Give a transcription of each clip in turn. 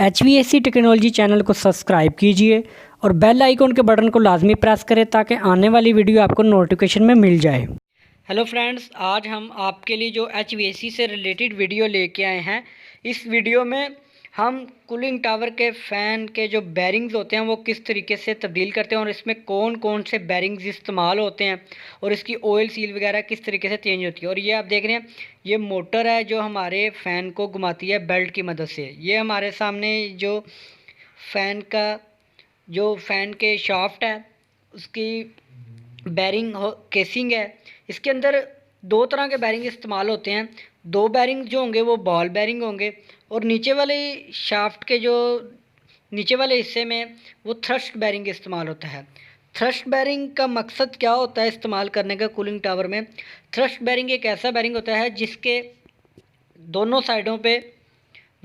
HVAC technology channel को subscribe कीजिए और बेल आइकन के बटन को लाजमी प्रेस करें ताकि आने वाली वीडियो आपको नोटिफिकेशन में मिल जाए। हेलो फ्रेंड्स, आज हम आपके लिए जो HVAC से रिलेटेड वीडियो लेके आए हैं। इस वीडियो में हम कूलिंग टावर के फ़ैन के जो बैरिंग्स होते हैं वो किस तरीके से तब्दील करते हैं और इसमें कौन कौन से बैरिंग्स इस्तेमाल होते हैं और इसकी ऑयल सील वगैरह किस तरीके से चेंज होती है। और ये आप देख रहे हैं, ये मोटर है जो हमारे फ़ैन को घुमाती है बेल्ट की मदद से। ये हमारे सामने जो फ़ैन के शाफ्ट है उसकी बैरिंग केसिंग है। इसके अंदर दो तरह के बैरिंग इस्तेमाल होते हैं। दो बैरिंग जो होंगे वो बॉल बैरिंग होंगे और नीचे वाले शाफ्ट के जो नीचे वाले हिस्से में वो थ्रस्ट बैरिंग इस्तेमाल होता है। थ्रस्ट बैरिंग का मकसद क्या होता है इस्तेमाल करने का कूलिंग टावर में? थ्रस्ट बैरिंग एक ऐसा बैरिंग होता है जिसके दोनों साइडों पे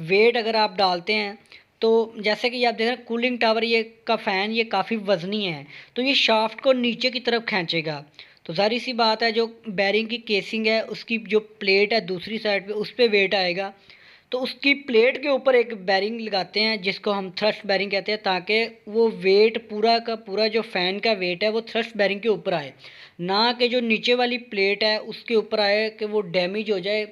वेट अगर आप डालते हैं तो जैसे कि आप देख रहे हैं कूलिंग टावर ये का फ़ैन ये काफ़ी वज़नी है, तो ये शाफ्ट को नीचे की तरफ खींचेगा। तो ज़ाहिर सी बात है जो बैरिंग की केसिंग है उसकी जो प्लेट है दूसरी साइड पे उस पे वेट आएगा। तो उसकी प्लेट के ऊपर एक बैरिंग लगाते हैं जिसको हम थ्रस्ट बैरिंग कहते हैं, ताकि वो वेट पूरा का पूरा जो फ़ैन का वेट है वो थ्रस्ट बैरिंग के ऊपर आए, ना कि जो नीचे वाली प्लेट है उसके ऊपर आए कि वो डैमेज हो जाए।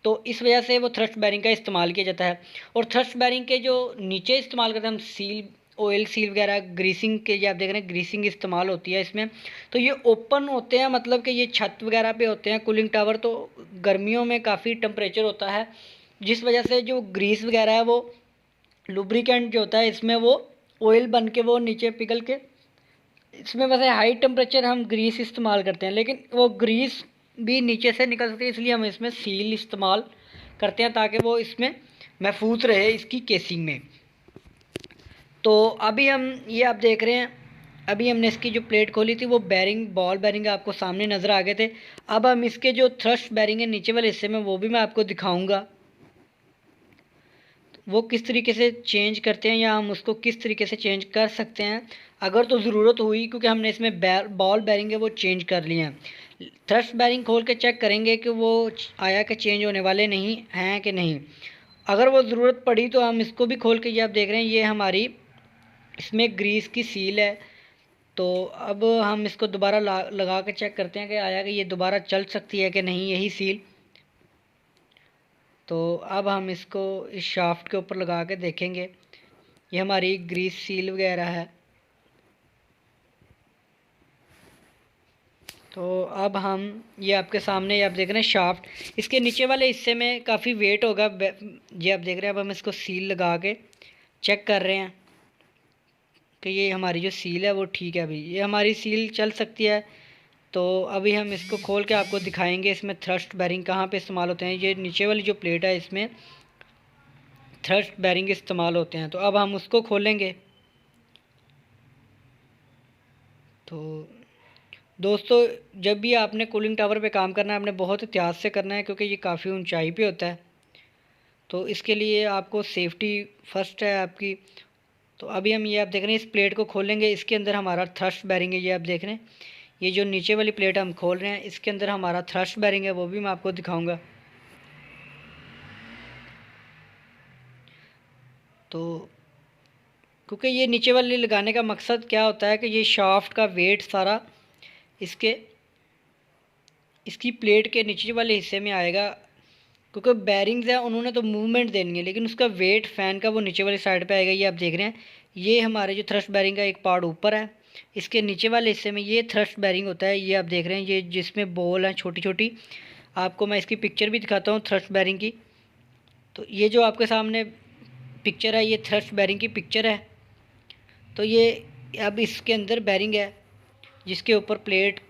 तो इस वजह से वो थ्रस्ट बैरिंग का इस्तेमाल किया जाता है। और थ्रस्ट बैरिंग के जो नीचे इस्तेमाल करते हैं हम सील, ऑयल सील वगैरह ग्रीसिंग के, ये आप देख रहे हैं ग्रीसिंग इस्तेमाल होती है इसमें। तो ये ओपन होते हैं, मतलब कि ये छत वगैरह पे होते हैं कूलिंग टावर। तो गर्मियों में काफ़ी टेम्परेचर होता है जिस वजह से जो ग्रीस वगैरह है वो लुब्रिकेंट जो होता है इसमें वो ऑयल बन के वो नीचे पिघल के, इसमें वैसे हाई टेम्परेचर हम ग्रीस इस्तेमाल करते हैं लेकिन वो ग्रीस भी नीचे से निकल सकती है, इसलिए हम इसमें सील इस्तेमाल करते हैं ताकि वो इसमें महफूज रहे इसकी केसिंग में। तो अभी हम ये आप देख रहे हैं, अभी हमने इसकी जो प्लेट खोली थी वो बैरिंग बॉल बैरिंग आपको सामने नज़र आ गए थे। अब हम इसके जो थ्रस्ट बैरिंग है नीचे वाले हिस्से में वो भी मैं आपको दिखाऊंगा वो किस तरीके से चेंज करते हैं या हम उसको किस तरीके से चेंज कर सकते हैं अगर तो ज़रूरत हुई, क्योंकि हमने इसमें बॉल बैरिंग है वो चेंज कर लिए हैं। थ्रस्ट बैरिंग खोल के चेक करेंगे कि वो आया कि चेंज होने वाले नहीं हैं कि नहीं। अगर वो ज़रूरत पड़ी तो हम इसको भी खोल के, ये आप देख रहे हैं ये हमारी इसमें ग्रीस की सील है। तो अब हम इसको दोबारा लगा के चेक करते हैं कि आया कि ये दोबारा चल सकती है कि नहीं यही सील। तो अब हम इसको इस शाफ्ट के ऊपर लगा के देखेंगे। ये हमारी ग्रीस सील वगैरह है। तो अब हम ये आपके सामने ये आप देख रहे हैं शाफ्ट, इसके नीचे वाले हिस्से में काफ़ी वेट होगा, ये आप देख रहे हैं। अब हम इसको सील लगा के चेक कर रहे हैं कि ये हमारी जो सील है वो ठीक है। अभी ये हमारी सील चल सकती है। तो अभी हम इसको खोल के आपको दिखाएंगे इसमें थ्रस्ट बैरिंग कहाँ पे इस्तेमाल होते हैं। ये नीचे वाली जो प्लेट है इसमें थ्रस्ट बैरिंग इस्तेमाल होते हैं। तो अब हम उसको खोलेंगे। तो दोस्तों, जब भी आपने कूलिंग टावर पे काम करना है आपने बहुत एहतियात से करना है, क्योंकि ये काफ़ी ऊंचाई पे होता है। तो इसके लिए आपको सेफ्टी फर्स्ट है आपकी। तो अभी हम ये आप देख रहे हैं इस प्लेट को खोलेंगे, इसके अंदर हमारा थ्रस्ट बैरिंग है। ये आप देख रहे हैं, ये जो नीचे वाली प्लेट हम खोल रहे हैं इसके अंदर हमारा थ्रस्ट बैरिंग है, वो भी मैं आपको दिखाऊँगा। तो क्योंकि ये नीचे वाले लगाने का मकसद क्या होता है कि ये शाफ्ट का वेट सारा इसकी प्लेट के नीचे वाले हिस्से में आएगा, क्योंकि बैरिंग्स हैं उन्होंने तो मूवमेंट देनी है लेकिन उसका वेट फ़ैन का वो नीचे वाली साइड पे आएगा। ये आप देख रहे हैं, ये हमारे जो थ्रस्ट बैरिंग का एक पार्ट ऊपर है, इसके नीचे वाले हिस्से में ये थ्रस्ट बैरिंग होता है। ये आप देख रहे हैं, ये जिसमें बॉल हैं छोटी छोटी, आपको मैं इसकी पिक्चर भी दिखाता हूँ थ्रस्ट बैरिंग की। तो ये जो आपके सामने पिक्चर है ये थ्रस्ट बैरिंग की पिक्चर है। तो ये अब इसके अंदर बैरिंग है जिसके ऊपर प्लेट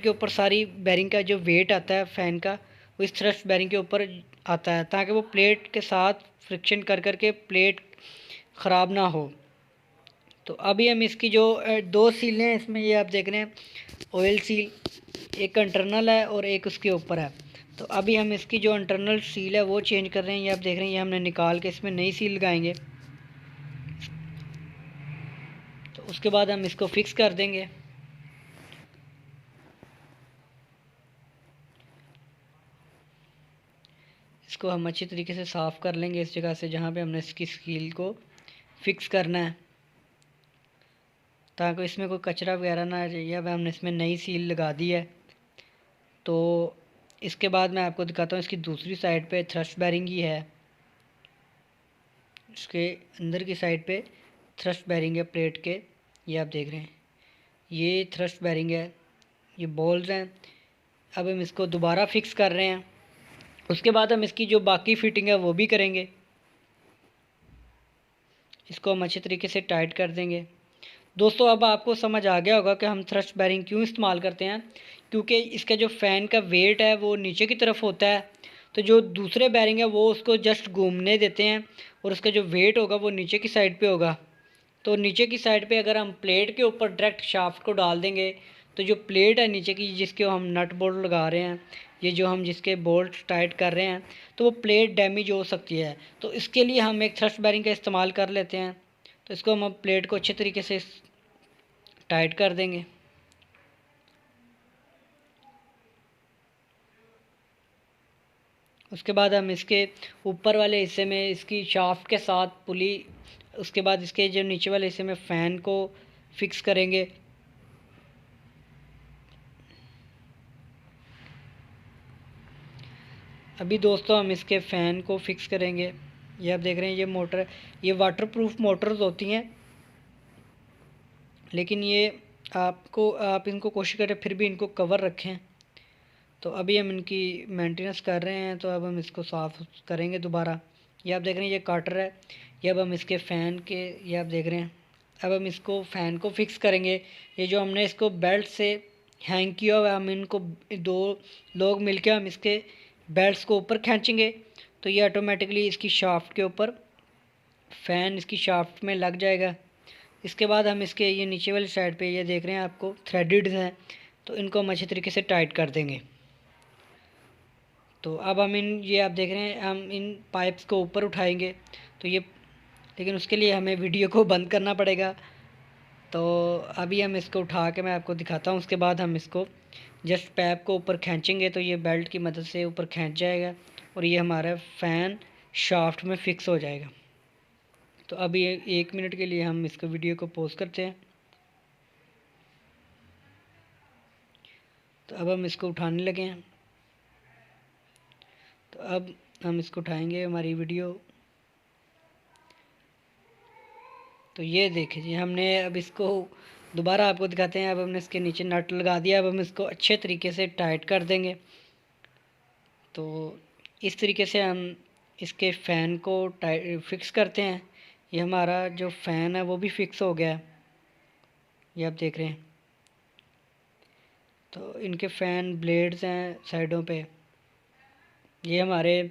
के ऊपर सारी बैरिंग का जो वेट आता है फ़ैन का वो इस थ्रस्ट बैरिंग के ऊपर आता है, ताकि वो प्लेट के साथ फ्रिक्शन कर कर के प्लेट ख़राब ना हो। तो अभी हम इसकी जो दो सीलें हैं इसमें, ये आप देख रहे हैं ऑयल सील, एक इंटरनल है और एक उसके ऊपर है। तो अभी हम इसकी जो इंटरनल सील है वो चेंज कर रहे हैं। ये आप देख रहे हैं, ये हमने निकाल के इसमें नई सील लगाएंगे। तो उसके बाद हम इसको फिक्स कर देंगे। इसको हम अच्छी तरीके से साफ़ कर लेंगे इस जगह से जहाँ पे हमने इसकी सील को फिक्स करना है, ताकि इसमें कोई कचरा वगैरह ना आ जाए। अब हमने इसमें नई सील लगा दी है। तो इसके बाद मैं आपको दिखाता हूँ इसकी दूसरी साइड पे थ्रस्ट बेरिंग ही है, इसके अंदर की साइड पे थ्रस्ट बेरिंग है प्लेट के। ये आप देख रहे हैं, ये थ्रस्ट बेरिंग है, ये बॉल्स हैं। अब हम इसको दोबारा फिक्स कर रहे हैं। उसके बाद हम इसकी जो बाकी फिटिंग है वो भी करेंगे। इसको हम अच्छे तरीके से टाइट कर देंगे। दोस्तों अब आपको समझ आ गया होगा कि हम थ्रस्ट बेरिंग क्यों इस्तेमाल करते हैं, क्योंकि इसका जो फ़ैन का वेट है वो नीचे की तरफ होता है, तो जो दूसरे बेरिंग है वो उसको जस्ट घूमने देते हैं और उसका जो वेट होगा वो नीचे की साइड पे होगा। तो नीचे की साइड पे अगर हम प्लेट के ऊपर डायरेक्ट शाफ्ट को डाल देंगे तो जो प्लेट है नीचे की जिसके हम नट बोल्ट लगा रहे हैं, ये जो हम जिसके बोल्ट टाइट कर रहे हैं, तो वो प्लेट डैमेज हो सकती है। तो इसके लिए हम एक थ्रस्ट बेरिंग का इस्तेमाल कर लेते हैं। तो इसको हम प्लेट को अच्छे तरीके से टाइट कर देंगे। उसके बाद हम इसके ऊपर वाले हिस्से में इसकी शाफ्ट के साथ पुली, उसके बाद इसके जो नीचे वाले हिस्से में फ़ैन को फिक्स करेंगे। अभी दोस्तों हम इसके फ़ैन को फिक्स करेंगे। ये आप देख रहे हैं, ये मोटर, ये वाटरप्रूफ मोटर्स होती हैं, लेकिन ये आप इनको कोशिश करें फिर भी इनको कवर रखें। तो अभी हम इनकी मेंटेनेंस कर रहे हैं, तो अब हम इसको साफ़ करेंगे दोबारा। ये आप देख रहे हैं, ये काटर है। ये अब हम इसके फ़ैन के, ये आप देख रहे हैं, अब हम इसको फ़ैन को फिक्स करेंगे। ये जो हमने इसको बेल्ट से हैंग किया हुआ है, हम इनको दो लोग मिलके हम इसके बेल्ट्स को ऊपर खींचेंगे, तो ये ऑटोमेटिकली इसकी शाफ्ट के ऊपर फ़ैन इसकी शाफ्ट में लग जाएगा। इसके बाद हम इसके ये नीचे वाली साइड पे ये देख रहे हैं आपको थ्रेडेड हैं, तो इनको हम अच्छे तरीके से टाइट कर देंगे। तो अब हम ये आप देख रहे हैं, हम इन पाइप्स को ऊपर उठाएंगे, तो ये, लेकिन उसके लिए हमें वीडियो को बंद करना पड़ेगा। तो अभी हम इसको उठा के मैं आपको दिखाता हूँ। उसके बाद हम इसको जस्ट पाइप को ऊपर खींचेंगे, तो ये बेल्ट की मदद से ऊपर खींच जाएगा और ये हमारा फ़ैन शाफ्ट में फ़िक्स हो जाएगा। तो अभी 1 मिनट के लिए हम इसको वीडियो को पॉज करते हैं। तो अब हम इसको उठाने लगे हैं। तो अब हम इसको उठाएंगे, हमारी वीडियो। तो ये देखिए जी, हमने अब इसको दोबारा आपको दिखाते हैं। अब हमने इसके नीचे नट लगा दिया। अब हम इसको अच्छे तरीके से टाइट कर देंगे। तो इस तरीके से हम इसके फ़ैन को फिक्स करते हैं। ये हमारा जो फ़ैन है वो भी फिक्स हो गया है, ये आप देख रहे हैं। तो इनके फ़ैन ब्लेड्स हैं साइडों पे, ये हमारे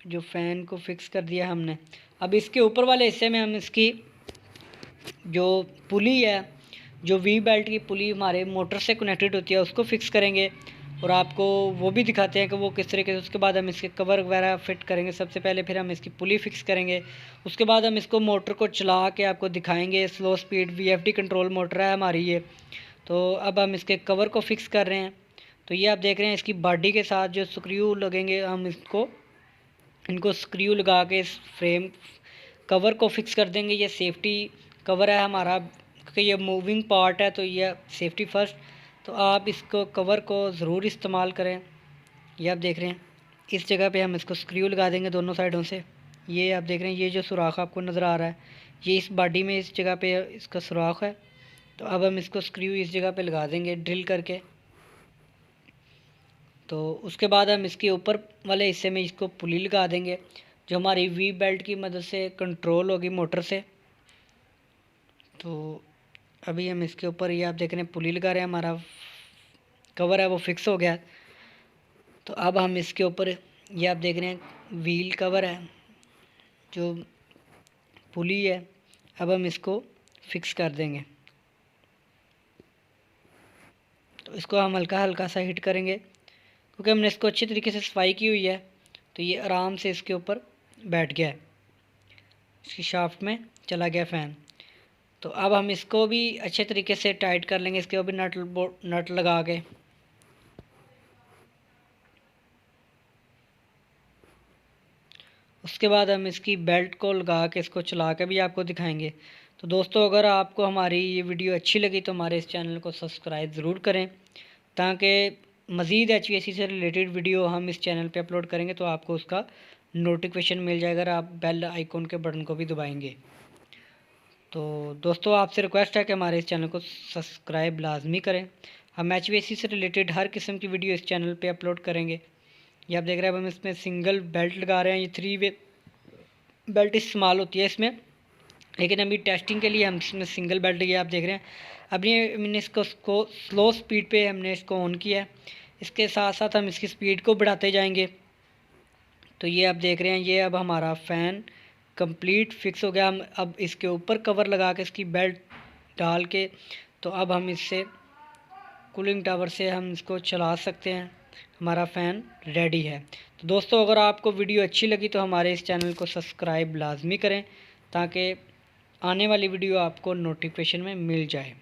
जो फ़ैन को फिक्स कर दिया हमने। अब इसके ऊपर वाले हिस्से में हम इसकी जो पुली है, जो वी बेल्ट की पुली हमारे मोटर से कनेक्टेड होती है, उसको फिक्स करेंगे और आपको वो भी दिखाते हैं कि वो किस तरीके से। उसके बाद हम इसके कवर वगैरह फिट करेंगे सबसे पहले, फिर हम इसकी पुली फिक्स करेंगे। उसके बाद हम इसको मोटर को चला के आपको दिखाएंगे। Slow speed VFD control motor है हमारी ये। तो अब हम इसके कवर को फिक्स कर रहे हैं। तो ये आप देख रहे हैं, इसकी बॉडी के साथ जो स्क्रू लगेंगे, हम इनको स्क्रू लगा के इस फ्रेम कवर को फिक्स कर देंगे। ये सेफ्टी कवर है हमारा, क्योंकि ये मूविंग पार्ट है, तो ये सेफ्टी फर्स्ट। तो आप इसको कवर को ज़रूर इस्तेमाल करें। ये आप देख रहे हैं, इस जगह पे हम इसको स्क्रू लगा देंगे दोनों साइडों से। ये आप देख रहे हैं, ये जो सुराख आपको नज़र आ रहा है, ये इस बॉडी में इस जगह पे इसका सुराख है। तो अब हम इसको स्क्रू इस जगह पे लगा देंगे ड्रिल करके। तो उसके बाद हम इसके ऊपर वाले हिस्से में इसको पुली लगा देंगे, जो हमारी वी बेल्ट की मदद से कंट्रोल होगी मोटर से। तो अभी हम इसके ऊपर, ये आप देख रहे हैं, पुली लगा रहे हैं, हमारा कवर है वो फिक्स हो गया। तो अब हम इसके ऊपर, ये आप देख रहे हैं, व्हील कवर है, जो पुली है, अब हम इसको फिक्स कर देंगे। तो इसको हम हल्का हल्का सा हिट करेंगे, क्योंकि हमने इसको अच्छी तरीके से सफाई की हुई है। तो ये आराम से इसके ऊपर बैठ गया है, इसकी शाफ्ट में चला गया फ़ैन। तो अब हम इसको भी अच्छे तरीके से टाइट कर लेंगे, इसके ऊपर नट लगा के। उसके बाद हम इसकी बेल्ट को लगा के इसको चला के भी आपको दिखाएंगे। तो दोस्तों अगर आपको हमारी ये वीडियो अच्छी लगी तो हमारे इस चैनल को सब्सक्राइब ज़रूर करें, ताकि मज़ीद HVAC से रिलेटेड वीडियो हम इस चैनल पे अपलोड करेंगे तो आपको उसका नोटिफिकेशन मिल जाएगा अगर आप बेल आइकॉन के बटन को भी दबाएंगे। तो दोस्तों आपसे रिक्वेस्ट है कि हमारे इस चैनल को सब्सक्राइब लाजमी करें। हम HVAC से रिलेटेड हर किस्म की वीडियो इस चैनल पे अपलोड करेंगे। ये आप देख रहे हैं, अब हम इसमें सिंगल बेल्ट लगा रहे हैं। ये 3 वे बेल्ट इस्तेमाल होती है इसमें, लेकिन अभी टेस्टिंग के लिए हम इसमें सिंगल बेल्ट, ये आप देख रहे हैं। अब ये हमने इसको स्लो स्पीड पे हमने इसको ऑन किया है। इसके साथ साथ हम इसकी स्पीड को बढ़ाते जाएंगे। तो ये आप देख रहे हैं, ये अब हमारा फ़ैन कंप्लीट फिक्स हो गया। हम अब इसके ऊपर कवर लगा के इसकी बेल्ट डाल के तो अब हम इससे कूलिंग टावर से हम इसको चला सकते हैं। हमारा फ़ैन रेडी है। तो दोस्तों अगर आपको वीडियो अच्छी लगी तो हमारे इस चैनल को सब्सक्राइब लाजमी करें, ताकि आने वाली वीडियो आपको नोटिफिकेशन में मिल जाए।